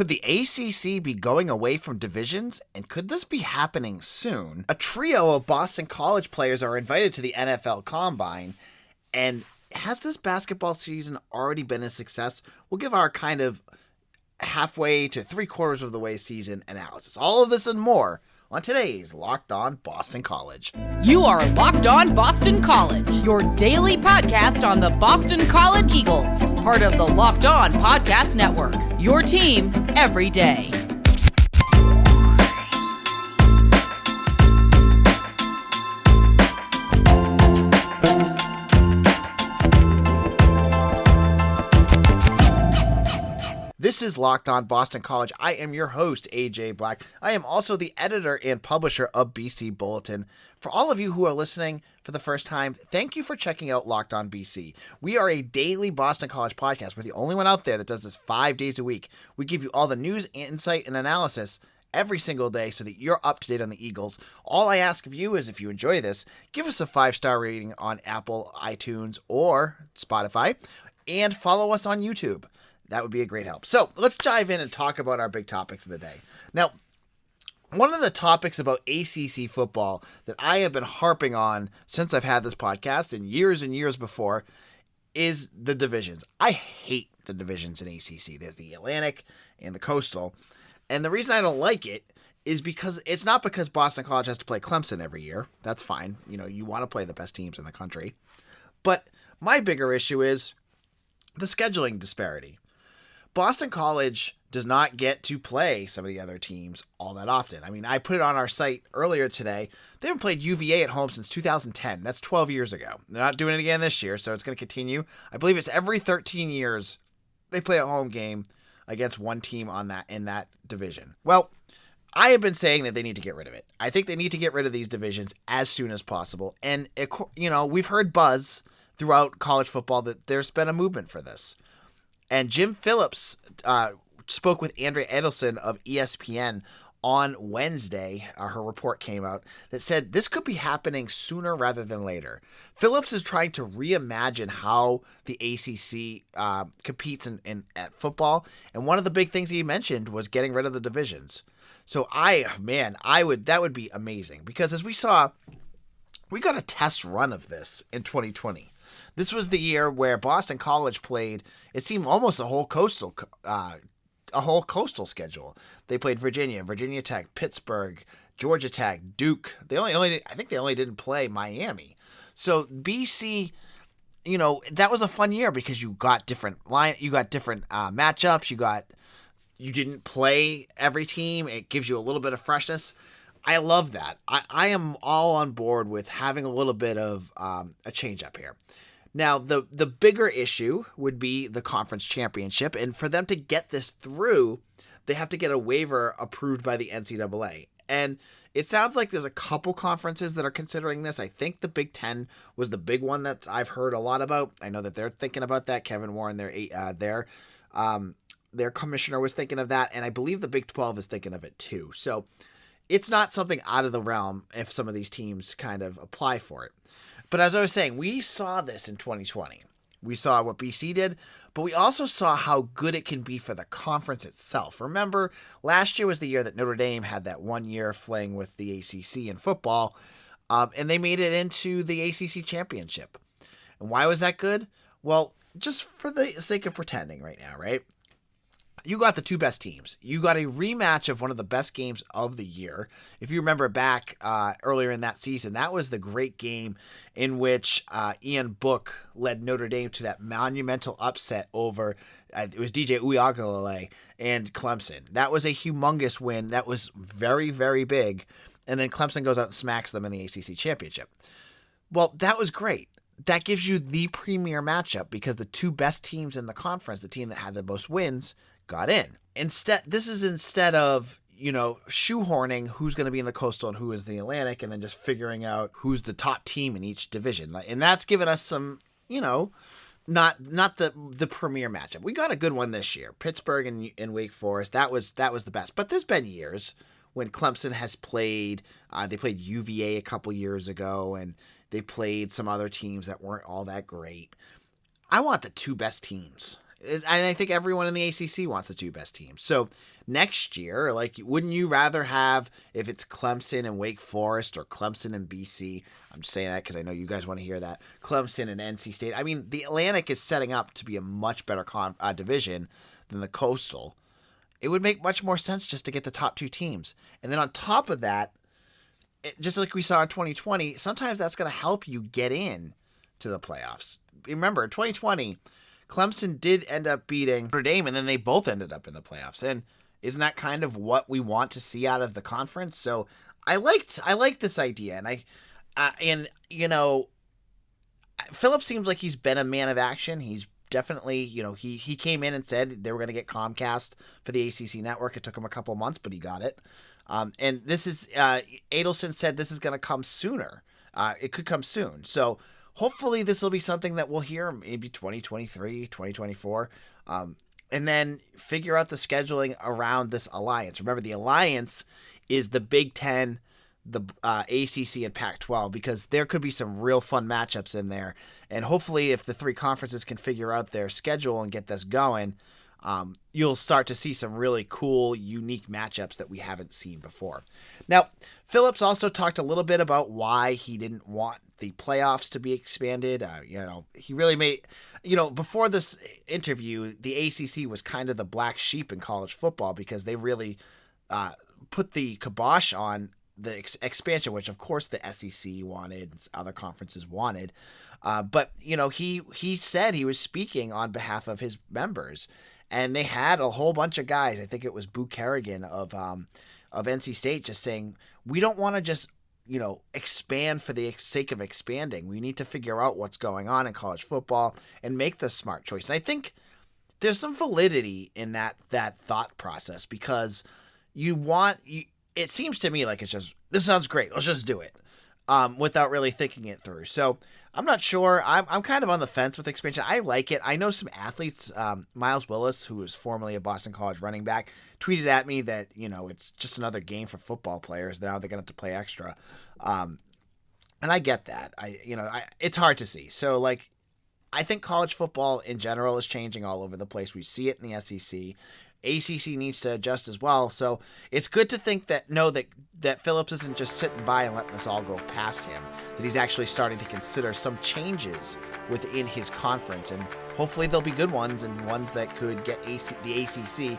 Could the ACC be going away from divisions, and could this be happening soon? A trio of Boston College players are invited to the NFL Combine, and has this basketball season already been a success? We'll give our kind of halfway to 3/4 of the way season analysis. All of this and more on today's Locked On Boston College. You are Locked On Boston College, your daily podcast on the Boston College Eagles, part of the Locked On Podcast Network, your team every day. This is Locked On Boston College. I am your host, AJ Black. I am also the editor and publisher of BC Bulletin. For all of you who are listening for the first time, thank you for checking out Locked On BC. We are a daily Boston College podcast. We're the only one out there that does this 5 days a week. We give you all the news, insight, and analysis every single day so that you're up to date on the Eagles. All I ask of you is, if you enjoy this, give us a 5-star rating on Apple, iTunes, or Spotify, and follow us on YouTube. That would be a great help. So let's dive in and talk about our big topics of the day. Now, one of the topics about ACC football that I have been harping on since I've had this podcast and years before is the divisions. I hate the divisions in ACC. There's the Atlantic and the Coastal. And the reason I don't like it is because it's not because Boston College has to play Clemson every year. That's fine. You know, you want to play the best teams in the country. But my bigger issue is the scheduling disparity. Boston College does not get to play some of the other teams all that often. I mean, I put it on our site earlier today. They haven't played UVA at home since 2010. That's 12 years ago. They're not doing it again this year, so it's going to continue. I believe it's every 13 years they play a home game against one team in that division. Well, I have been saying that they need to get rid of it. I think they need to get rid of these divisions as soon as possible. And, we've heard buzz throughout college football that there's been a movement for this. And Jim Phillips spoke with Andrea Edelson of ESPN on Wednesday. Her report came out that said this could be happening sooner rather than later. Phillips is trying to reimagine how the ACC competes at football. And one of the big things he mentioned was getting rid of the divisions. So that would be amazing, because as we saw, we got a test run of this in 2020. This was the year where Boston College played, it seemed almost a whole coastal schedule. They played Virginia Tech, Pittsburgh, Georgia Tech, Duke. I think they only didn't play Miami. So BC, that was a fun year because you got different matchups. You didn't play every team. It gives you a little bit of freshness. I love that. I am all on board with having a little bit of a change up here. Now, the bigger issue would be the conference championship, and for them to get this through, they have to get a waiver approved by the NCAA. And it sounds like there's a couple conferences that are considering this. I think the Big Ten was the big one that I've heard a lot about. I know that they're thinking about that. Kevin Warren, their commissioner, was thinking of that, and I believe the Big 12 is thinking of it too. So it's not something out of the realm if some of these teams kind of apply for it. But as I was saying, we saw this in 2020. We saw what BC did, but we also saw how good it can be for the conference itself. Remember, last year was the year that Notre Dame had that 1-year fling with the ACC in football, and they made it into the ACC championship. And why was that good? Well, just for the sake of pretending right now, right? You got the two best teams. You got a rematch of one of the best games of the year. If you remember back earlier in that season, that was the great game in which Ian Book led Notre Dame to that monumental upset over, it was DJ Uiagalelei and Clemson. That was a humongous win. That was very, very big. And then Clemson goes out and smacks them in the ACC championship. Well, that was great. That gives you the premier matchup because the two best teams in the conference, the team that had the most wins, got in. This is instead of, shoehorning who's going to be in the Coastal and who is the Atlantic, and then just figuring out who's the top team in each division. And that's given us some, not the premier matchup. We got a good one this year. Pittsburgh and Wake Forest, that was the best. But there's been years when Clemson has played, they played UVA a couple years ago, and they played some other teams that weren't all that great. I want the two best teams And I think everyone in the ACC wants the 2 best teams. So next year, like, wouldn't you rather have, if it's Clemson and Wake Forest or Clemson and BC, I'm just saying that because I know you guys want to hear that, Clemson and NC State. I mean, the Atlantic is setting up to be a much better division than the Coastal. It would make much more sense just to get the top 2 teams. And then on top of that, just like we saw in 2020, sometimes that's going to help you get in to the playoffs. Remember, in 2020, Clemson did end up beating Notre Dame, and then they both ended up in the playoffs. And isn't that kind of what we want to see out of the conference? So I liked this idea, and Phillips seems like he's been a man of action. He's definitely, he came in and said they were going to get Comcast for the ACC network. It took him a couple of months, but he got it. And this is, Adelson said this is going to come sooner. It could come soon. So hopefully this will be something that we'll hear maybe 2023, 2024, and then figure out the scheduling around this alliance. Remember, the alliance is the Big Ten, the ACC, and Pac-12, because there could be some real fun matchups in there. And hopefully if the 3 conferences can figure out their schedule and get this going, you'll start to see some really cool, unique matchups that we haven't seen before. Now, Phillips also talked a little bit about why he didn't want the playoffs to be expanded. He really made, before this interview, the ACC was kind of the black sheep in college football because they really put the kibosh on the expansion, which of course the SEC wanted, and other conferences wanted. But he said he was speaking on behalf of his members. And they had a whole bunch of guys. I think it was Boo Kerrigan of NC State just saying, we don't want to just, expand for the sake of expanding. We need to figure out what's going on in college football and make the smart choice. And I think there's some validity in that thought process because it seems to me like it's just, this sounds great, let's just do it, without really thinking it through. So I'm not sure. I'm kind of on the fence with expansion. I like it. I know some athletes. Miles Willis, who was formerly a Boston College running back, tweeted at me that, it's just another game for football players. Now they're going to have to play extra. And I get that. It's hard to see. So, I think college football in general is changing all over the place. We see it in the SEC. ACC needs to adjust as well. So it's good to think that Phillips isn't just sitting by and letting this all go past him, that he's actually starting to consider some changes within his conference, and hopefully there'll be good ones and ones that could get the ACC,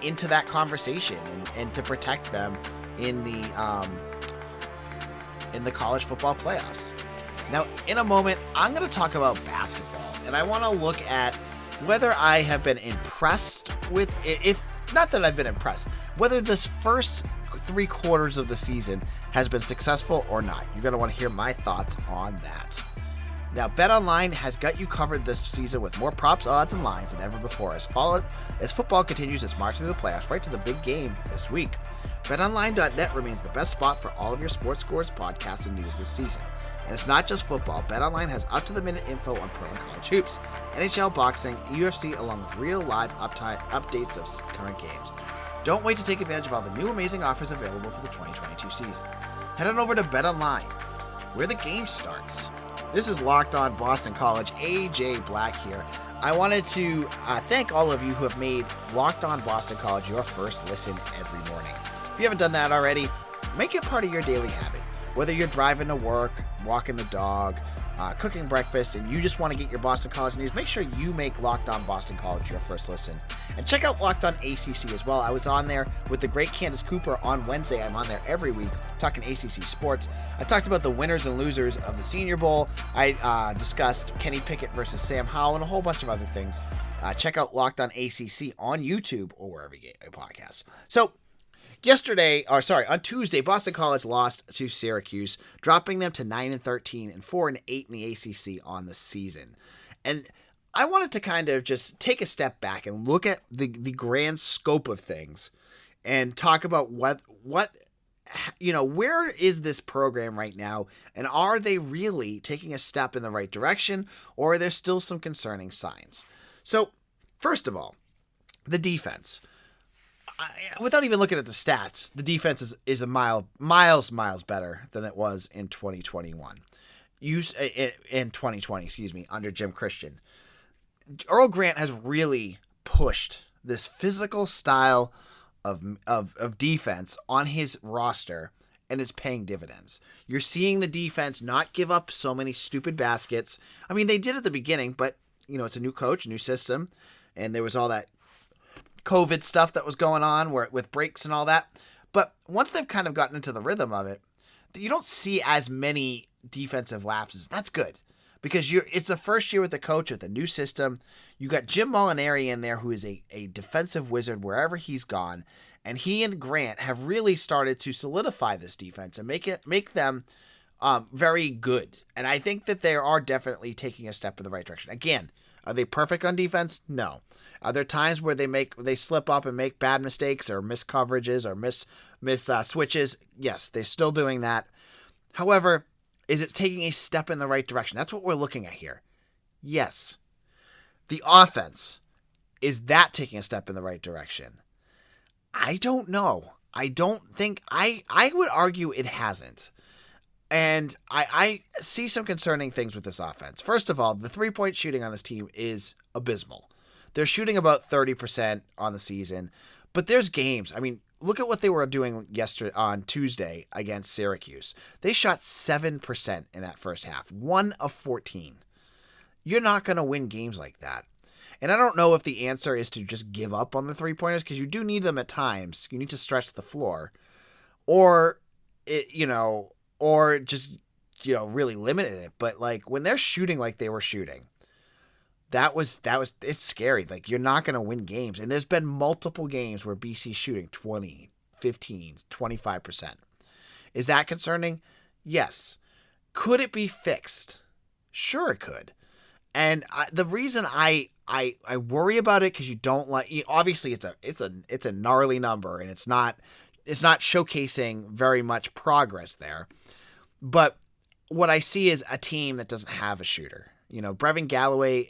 into that conversation and to protect them in the college football playoffs. Now, in a moment, I'm going to talk about basketball, and I want to look at whether I have been impressed with it, if not that I've been impressed, whether this first 3 quarters of the season has been successful or not. You're going to want to hear my thoughts on that. Now, BetOnline has got you covered this season with more props, odds, and lines than ever before as football continues its march through the playoffs right to the big game this week. BetOnline.net remains the best spot for all of your sports scores, podcasts, and news this season. And it's not just football. BetOnline has up-to-the-minute info on pro and college hoops, NHL, boxing, UFC, along with real live updates of current games. Don't wait to take advantage of all the new amazing offers available for the 2022 season. Head on over to BetOnline, where the game starts. This is Locked On Boston College. AJ Black here. I wanted to thank all of you who have made Locked On Boston College your first listen every morning. If you haven't done that already, make it part of your daily habit. Whether you're driving to work, walking the dog, cooking breakfast, and you just want to get your Boston College news, make sure you make Locked On Boston College your first listen. And check out Locked On ACC as well. I was on there with the great Candace Cooper on Wednesday. I'm on there every week talking ACC sports. I talked about the winners and losers of the Senior Bowl. I discussed Kenny Pickett versus Sam Howell and a whole bunch of other things. Check out Locked On ACC on YouTube or wherever you get a podcast. So, on Tuesday, Boston College lost to Syracuse, dropping them to 9-13 and 4-8 in the ACC on the season. And I wanted to kind of just take a step back and look at the grand scope of things and talk about what where is this program right now, and are they really taking a step in the right direction, or are there still some concerning signs? So, first of all, the defense. Without even looking at the stats, the defense is a miles better than it was in 2021. In 2020, under Jim Christian. Earl Grant has really pushed this physical style of defense on his roster, and it's paying dividends. You're seeing the defense not give up so many stupid baskets. I mean, they did at the beginning, but, it's a new coach, new system, and there was all that COVID stuff that was going on with breaks and all that. But once they've kind of gotten into the rhythm of it, you don't see as many defensive lapses. That's good. Because it's the first year with the coach with a new system. You got Jim Molinari in there, who is a defensive wizard wherever he's gone. And he and Grant have really started to solidify this defense and make them very good. And I think that they are definitely taking a step in the right direction. Again, are they perfect on defense? No. Are there times where they slip up and make bad mistakes or miss coverages or miss switches? Yes, they're still doing that. However, is it taking a step in the right direction? That's what we're looking at here. Yes. The offense, is that taking a step in the right direction? I don't know. I don't think, I would argue it hasn't. And I see some concerning things with this offense. First of all, the 3-point shooting on this team is abysmal. They're shooting about 30% on the season, but there's games. I mean, look at what they were doing on Tuesday against Syracuse. They shot 7% in that first half, 1 of 14. You're not going to win games like that. And I don't know if the answer is to just give up on the 3-pointers, because you do need them at times. You need to stretch the floor, or just really limit it. But like when they're shooting like they were shooting, it's scary. Like, you're not going to win games. And there's been multiple games where BC's shooting 20, 15, 25%. Is that concerning? Yes. Could it be fixed? Sure, it could. And the reason I worry about it, because you don't obviously it's a gnarly number, and it's not showcasing very much progress there. But what I see is a team that doesn't have a shooter. Brevin Galloway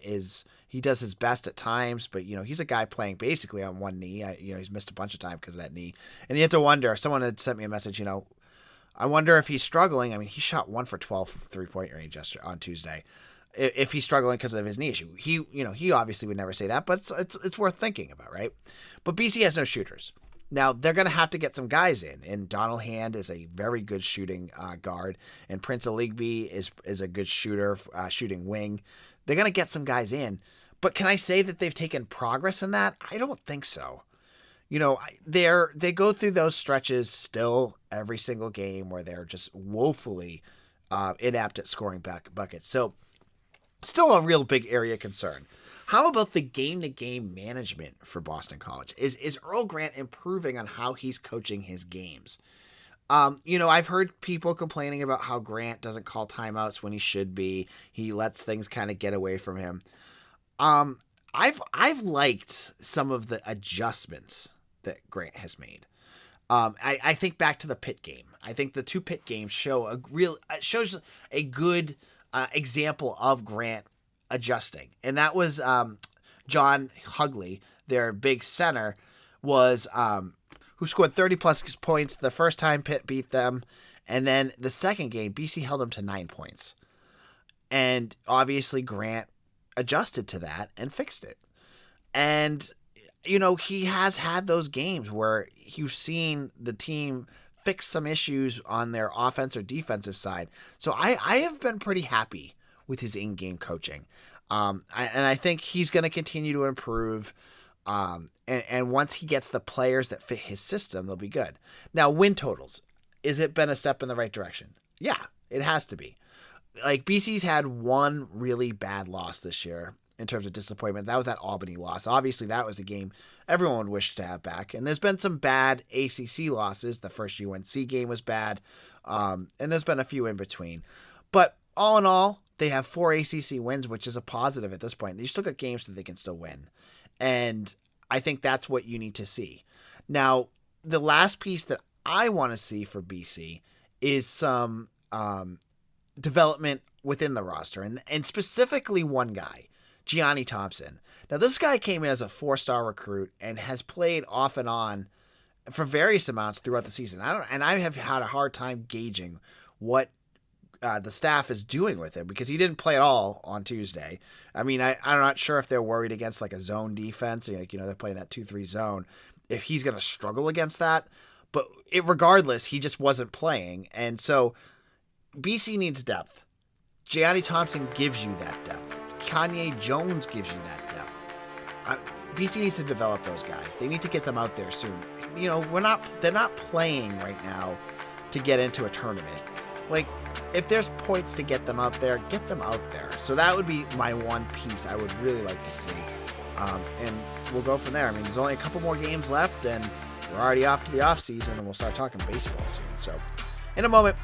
he does his best at times, but he's a guy playing basically on one knee. He's missed a bunch of time because of that knee, and you have to wonder. Someone had sent me a message. I wonder if he's struggling. I mean, he shot 1 for 12 from 3-point range on Tuesday. If he's struggling because of his knee issue, he obviously would never say that, but it's worth thinking about, right? But BC has no shooters. Now, they're going to have to get some guys in, and Donald Hand is a very good shooting guard, and Prince Aligbe is a good shooter, shooting wing. They're going to get some guys in, but can I say that they've taken progress in that? I don't think so. They go through those stretches still every single game where they're just woefully inept at scoring buckets. So, still a real big area of concern. How about the game-to-game management for Boston College? Is Earl Grant improving on how he's coaching his games? I've heard people complaining about how Grant doesn't call timeouts when he should be. He lets things kind of get away from him. I've liked some of the adjustments that Grant has made. I think back to the Pitt game. I think the 2 Pitt games shows a good example of Grant adjusting. And that was John Hugley, their big center, was who scored 30 plus points the first time Pitt beat them. And then the second game, BC held him to 9 points. And obviously Grant adjusted to that and fixed it. And, he has had those games where you've seen the team fix some issues on their offense or defensive side. So I have been pretty happy with his in-game coaching. And I think he's going to continue to improve. And once he gets the players that fit his system, they'll be good. Now, win totals. Is it been a step in the right direction? Yeah, it has to be. Like, BC's had one really bad loss this year in terms of disappointment. That was that Albany loss. Obviously, that was a game everyone would wish to have back. And there's been some bad ACC losses. The first UNC game was bad. And there's been a few in between. But all in all, they have 4 ACC wins, which is a positive at this point. They still got games that they can still win. And I think that's what you need to see. Now, the last piece that I want to see for BC is some development within the roster, and specifically one guy, Gianni Thompson. Now, this guy came in as a 4-star recruit and has played off and on for various amounts throughout the season. I have had a hard time gauging what the staff is doing with him, because he didn't play at all on Tuesday. I mean, I'm not sure if they're worried against like a zone defense, like, they're playing that 2-3 zone, if he's going to struggle against that. But regardless, he just wasn't playing. And so BC needs depth. Gianni Thompson gives you that depth. Kanye Jones gives you that depth. BC needs to develop those guys. They need to get them out there soon. They're not playing right now to get into a tournament. Like, if there's points to get them out there, get them out there. So that would be my one piece I would really like to see. And we'll go from there. I mean, there's only a couple more games left, and we're already off to the off season, and we'll start talking baseball soon. So in a moment,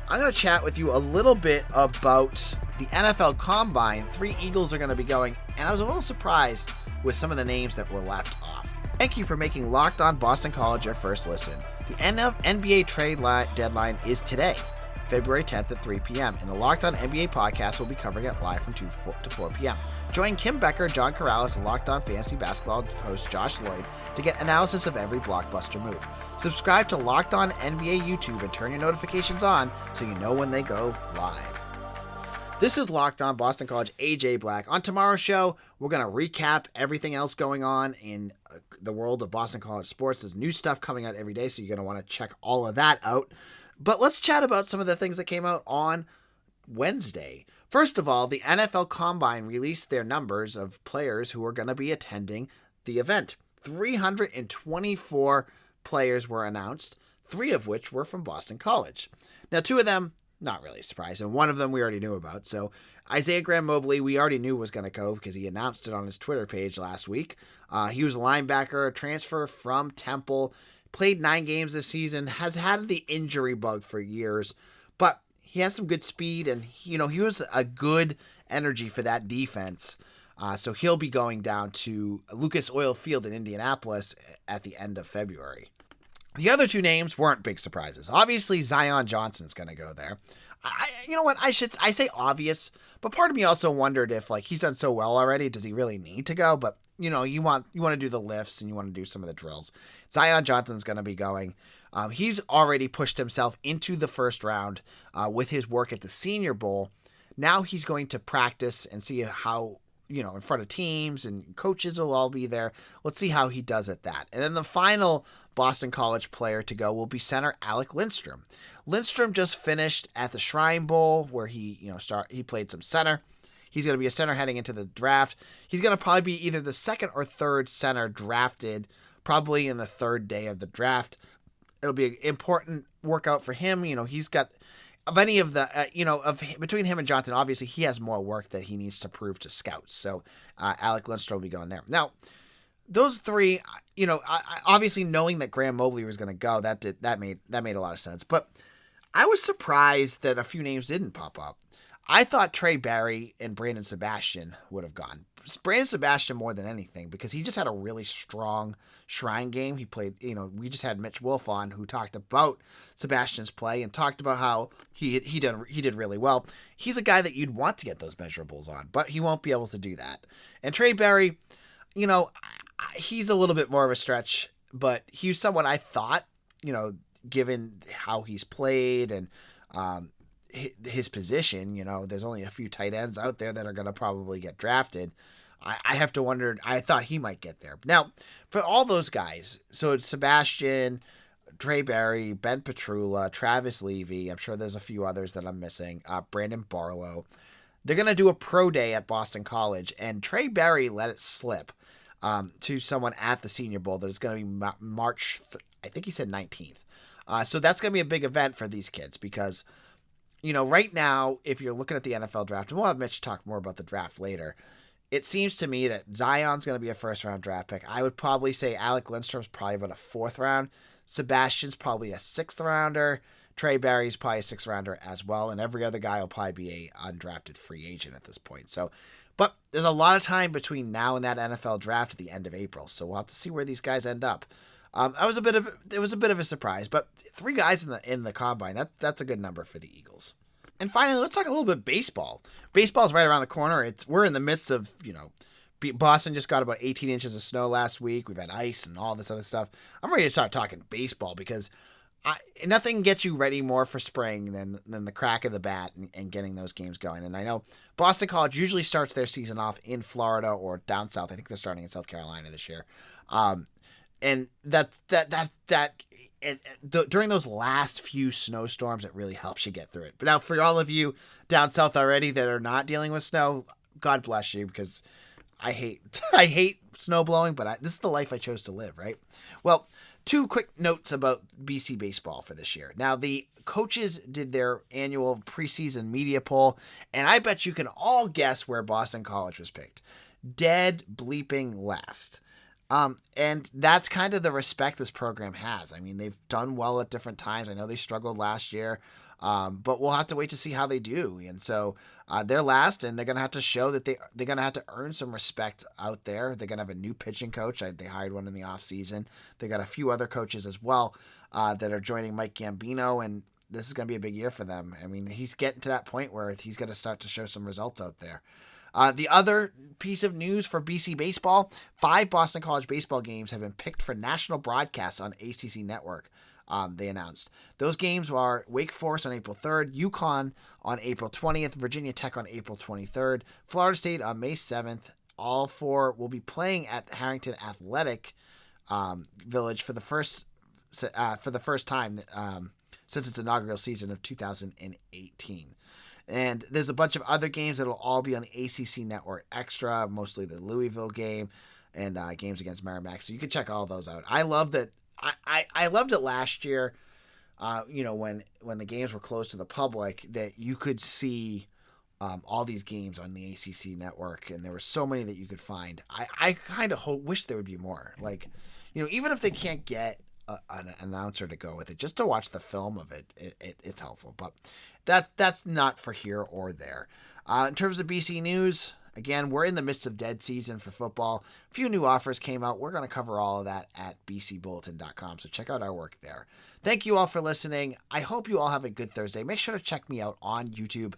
I'm going to chat with you a little bit about the NFL Combine. 3 Eagles are going to be going, and I was a little surprised with some of the names that were left off. Thank you for making Locked On Boston College your first listen. The NBA trade deadline is today, February 10th at 3 p.m., and the Locked On NBA podcast will be covering it live from 2 to 4 p.m. Join Kim Becker, John Corrales, and Locked On Fantasy Basketball host Josh Lloyd to get analysis of every blockbuster move. Subscribe to Locked On NBA YouTube and turn your notifications on so you know when they go live. This is Locked On Boston College, AJ Black. On tomorrow's show, we're going to recap everything else going on in the world of Boston College sports. There's new stuff coming out every day, so you're going to want to check all of that out. But let's chat about some of the things that came out on Wednesday. First of all, the NFL Combine released their numbers of players who are going to be attending the event. 324 players were announced, 3 of which were from Boston College. Now, 2 of them, not really surprised, and 1 of them we already knew about. So Isaiah Graham Mobley, we already knew was going to go because he announced it on his Twitter page last week. He was a linebacker, a transfer from Temple, played 9 games this season, has had the injury bug for years, but he has some good speed, and he was a good energy for that defense. So he'll be going down to Lucas Oil Field in Indianapolis at the end of February. The other 2 names weren't big surprises. Obviously, Zion Johnson's going to go there. You know what? I say obvious, but part of me also wondered if, like, he's done so well already, does he really need to go? But you want to do the lifts and you want to do some of the drills. Zion Johnson's going to be going. He's already pushed himself into the first round with his work at the Senior Bowl. Now he's going to practice and see how, in front of teams, and coaches will all be there. Let's see how he does at that. And then the final Boston College player to go will be center Alec Lindstrom. Lindstrom just finished at the Shrine Bowl where he played some center. He's going to be a center heading into the draft. He's going to probably be either the 2nd or 3rd center drafted, probably in the 3rd day of the draft. It'll be an important workout for him. He's got, of any of the, between him and Johnson, obviously he has more work that he needs to prove to scouts. So Alec Lindstrom will be going there. Now, those 3, obviously knowing that Graham Mobley was going to go, that made a lot of sense. But I was surprised that a few names didn't pop up. I thought Trey Barry and Brandon Sebastian would have gone. Brandon Sebastian more than anything, because he just had a really strong Shrine game. He played, we just had Mitch Wolf on, who talked about Sebastian's play and talked about how he did really well. He's a guy that you'd want to get those measurables on, but he won't be able to do that. And Trey Barry, he's a little bit more of a stretch, but he's someone I thought, given how he's played and his position, there's only a few tight ends out there that are going to probably get drafted. I have to wonder, I thought he might get there. Now, for all those guys, so it's Sebastian, Trey Barry, Ben Petrula, Travis Levy, I'm sure there's a few others that I'm missing, Brandon Barlow. They're going to do a pro day at Boston College, and Trey Barry let it slip to someone at the Senior Bowl that is going to be March, I think he said 19th. So that's going to be a big event for these kids because, right now, if you're looking at the NFL draft, and we'll have Mitch talk more about the draft later, it seems to me that Zion's going to be a first-round draft pick. I would probably say Alec Lindstrom's probably about a 4th round. Sebastian's probably a 6th rounder. Trey Barry's probably a 6th rounder as well, and every other guy will probably be a undrafted free agent at this point. So, but there's a lot of time between now and that NFL draft at the end of April, so we'll have to see where these guys end up. It was a bit of a surprise, but 3 guys in the combine, that's a good number for the Eagles. And finally, let's talk a little bit baseball. Baseball's right around the corner. We're in the midst of, Boston just got about 18 inches of snow last week. We've had ice and all this other stuff. I'm ready to start talking baseball because nothing gets you ready more for spring than the crack of the bat and getting those games going. And I know Boston College usually starts their season off in Florida or down south. I think they're starting in South Carolina this year. And during those last few snowstorms, it really helps you get through it. But now for all of you down south already that are not dealing with snow, God bless you, because I hate snow blowing, but this is the life I chose to live, right? Well, two quick notes about BC baseball for this year. Now, the coaches did their annual preseason media poll, and I bet you can all guess where Boston College was picked. Dead bleeping last. And that's kind of the respect this program has. I mean, they've done well at different times. I know they struggled last year, but we'll have to wait to see how they do. And so they're last, and they're going to have to show that they're going to have to earn some respect out there. They're going to have a new pitching coach. They hired one in the offseason. They got a few other coaches as well that are joining Mike Gambino, and this is going to be a big year for them. I mean, he's getting to that point where he's going to start to show some results out there. The other piece of news for BC baseball, 5 Boston College baseball games have been picked for national broadcasts on ACC Network, they announced. Those games are Wake Forest on April 3rd, UConn on April 20th, Virginia Tech on April 23rd, Florida State on May 7th. All 4 will be playing at Harrington Athletic Village for the first time since its inaugural season of 2018. And there's a bunch of other games that will all be on the ACC Network Extra, mostly the Louisville game and games against Merrimack. So you can check all those out. I love that. I loved it last year, when the games were closed to the public, that you could see all these games on the ACC Network, and there were so many that you could find. I kind of wish there would be more. Like, even if they can't get an announcer to go with it, just to watch the film of it's helpful. But that's not for here or there. In terms of BC news, again, we're in the midst of dead season for football. A few new offers came out. We're going to cover all of that at bcbulletin.com, so check out our work there. Thank you all for listening. I hope you all have a good Thursday. Make sure to check me out on YouTube.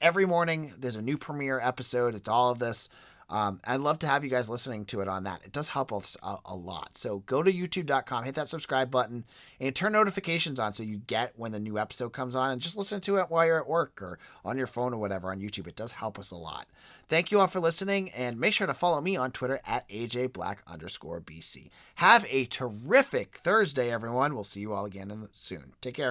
Every morning, there's a new premiere episode. It's all of this. I'd love to have you guys listening to it on that. It does help us a lot. So go to youtube.com, hit that subscribe button, and turn notifications on so you get when the new episode comes on, and just listen to it while you're at work or on your phone or whatever on YouTube. It does help us a lot. Thank you all for listening, and make sure to follow me on Twitter at AJBlack_BC. Have a terrific Thursday, everyone. We'll see you all again soon. Take care.